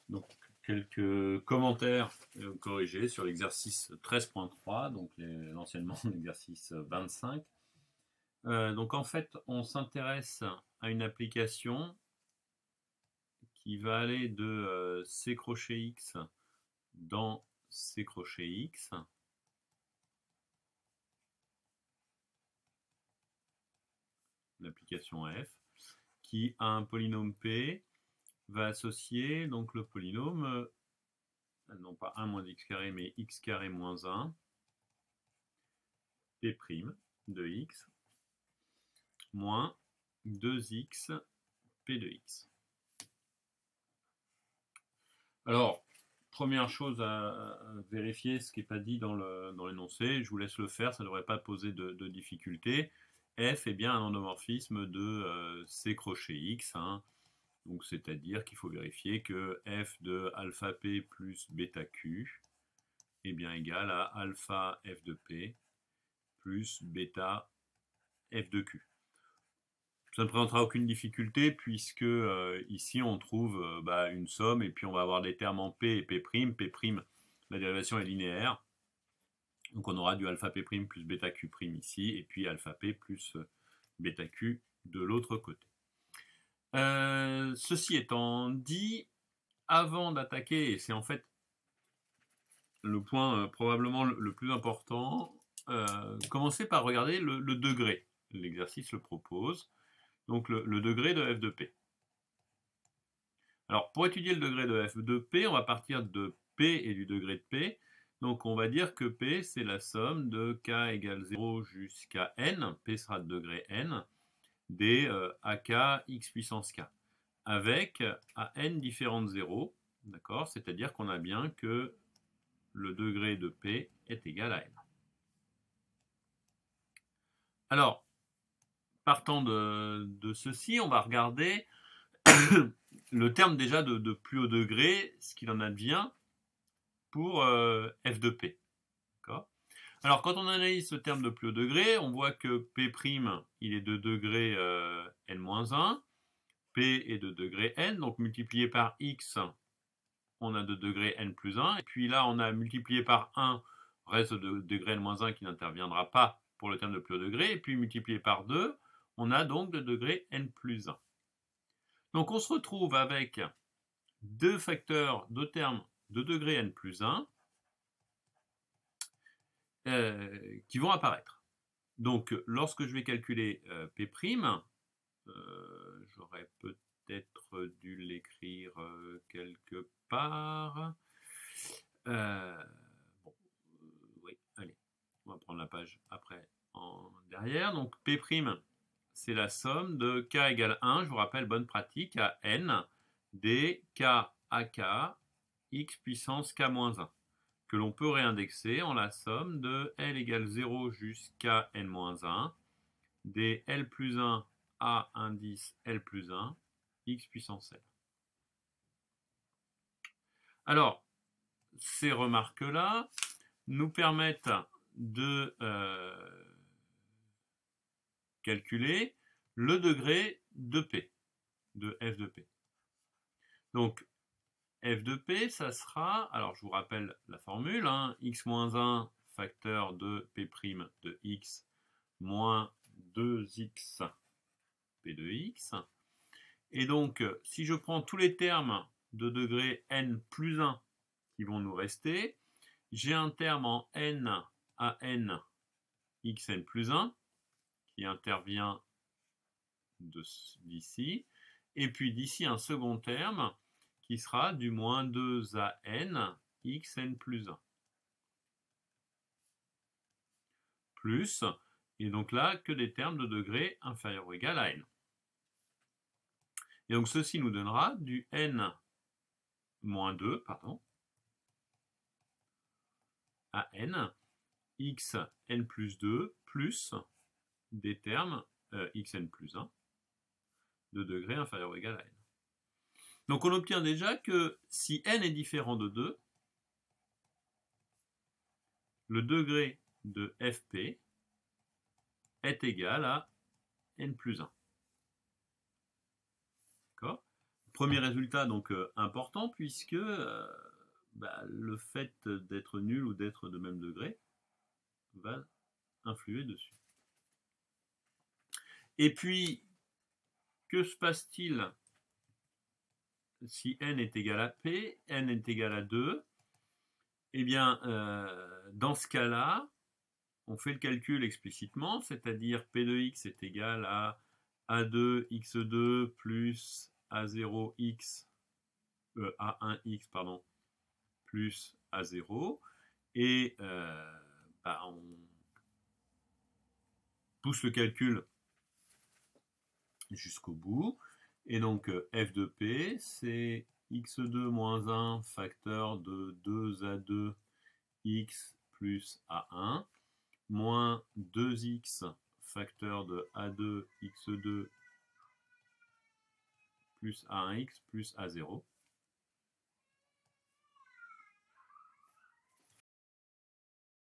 Donc, quelques commentaires corrigés sur l'exercice 13.3, donc l'anciennement l'exercice 25. Donc en fait, on s'intéresse à une application qui va aller de C crochet X dans C crochet X. L'application F, qui a un polynôme P, va associer donc le polynôme, non pas 1 moins x carré, mais x carré moins 1, P' de x, moins 2x P de x. Alors, première chose à vérifier, ce qui n'est pas dit dans l'énoncé, je vous laisse le faire, ça ne devrait pas poser de difficulté. F est bien un endomorphisme de C crochet X, hein. Donc c'est-à-dire qu'il faut vérifier que f de alpha p plus bêta q est bien égal à alpha f de p plus bêta f de q. Ça ne présentera aucune difficulté puisque ici on trouve une somme et puis on va avoir des termes en p et p'. P', la dérivation est linéaire. Donc on aura du alpha p' plus bêta q' ici et puis alpha p plus bêta q de l'autre côté. Ceci étant dit, avant d'attaquer, et c'est en fait le point probablement le plus important, commencez par regarder le degré. L'exercice le propose. Donc le degré de f de p. Alors pour étudier le degré de f de p, on va partir de p et du degré de p. Donc on va dire que p c'est la somme de k égale 0 jusqu'à n, p sera de degré n, des ak x puissance k, avec à n différentes 0, d'accord, c'est-à-dire qu'on a bien que le degré de p est égal à n. Alors, partant de ceci, on va regarder le terme déjà de plus haut degré, ce qu'il en advient pour f de p. Alors, quand on analyse ce terme de plus haut degré, on voit que p', il est de degré n-1, p est de degré n, donc multiplié par x, on a de degré n plus 1, et puis là, on a multiplié par 1, reste de degré n-1 qui n'interviendra pas pour le terme de plus haut degré, et puis multiplié par 2, on a donc de degré n plus 1. Donc on se retrouve avec deux facteurs, deux termes de degré n plus 1 qui vont apparaître. Donc lorsque je vais calculer P', j'aurais peut-être dû l'écrire quelque part. Oui, allez, on va prendre la page après derrière. Donc P', c'est la somme de k égale 1, je vous rappelle, bonne pratique, à n des k à k x puissance k moins 1, que l'on peut réindexer en la somme de L égale 0 jusqu'à n-1 des L plus 1 à indice L plus 1 x puissance L. Alors, ces remarques-là nous permettent de calculer le degré de P, de f de P. Donc, f de P, ça sera, alors je vous rappelle la formule, hein, x-1 facteur de P' de x moins 2x P de x. Et donc, si je prends tous les termes de degré n plus 1 qui vont nous rester, j'ai un terme en n à n xn plus 1 qui intervient d'ici, et puis d'ici un second terme qui sera du moins 2 à n xn plus 1. Plus, et donc là, que des termes de degré inférieur ou égal à n. Et donc ceci nous donnera du n moins 2, à n, x n plus 2 plus des termes xn plus 1 de degré inférieur ou égal à n. Donc on obtient déjà que si n est différent de 2, le degré de fp est égal à n plus 1. D'accord ? premier résultat donc important puisque le fait d'être nul ou d'être de même degré va influer dessus. Et puis, que se passe-t-il si n est égal à p, n est égal à 2? Eh bien, dans ce cas-là, on fait le calcul explicitement, c'est-à-dire p de x est égal à a2x2 plus a0x, a1x, pardon, plus a0, et on pousse le calcul jusqu'au bout, et donc f de p, c'est x2 moins 1 facteur de 2a2x plus a1, moins 2x facteur de a2x2 plus a1x plus a0.